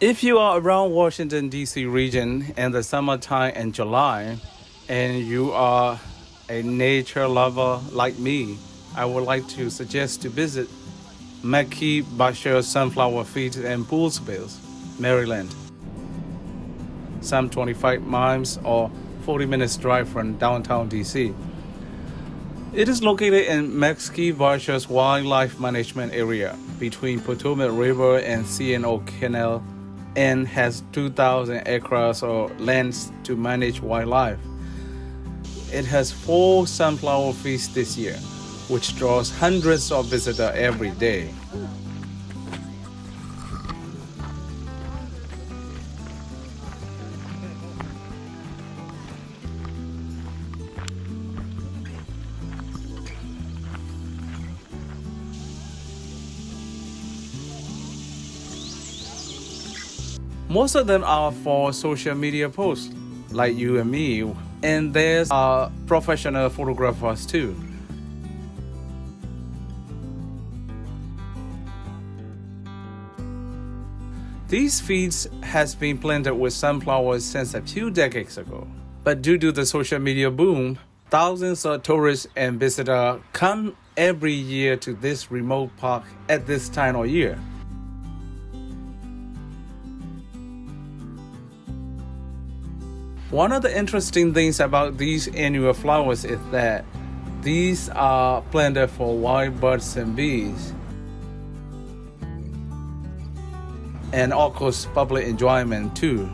If you are around Washington, D.C. region in the summertime in July, and you are a nature lover like me, I would like to suggest to visit McKee Beshers Sunflower Fields in Poolsville, Maryland. Some 25 miles or 40 minutes drive from downtown D.C. It is located in McKee Beshers Wildlife Management Area between Potomac River and C&O Canal and has 2,000 acres of lands to manage wildlife. It has 4 sunflower feasts this year, which draws hundreds of visitors every day. Most of them are for social media posts, like you and me, and there's professional photographers too. These fields has been planted with sunflowers since a few decades ago. But due to the social media boom, thousands of tourists and visitors come every year to this remote park at this time of year. One of the interesting things about these annual flowers is that these are planted for wild birds and bees, and of course public enjoyment too.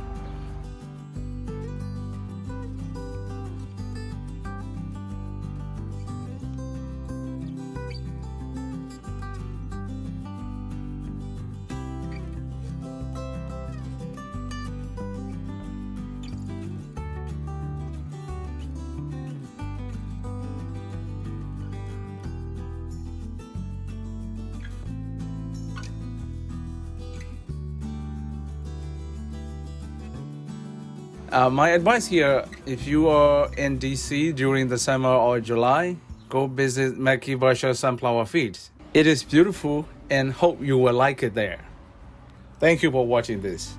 My advice here, if you are in DC during the summer or July, go visit McKee Beshers Sunflower Fields. It is beautiful and hope you will like it there. Thank you for watching this.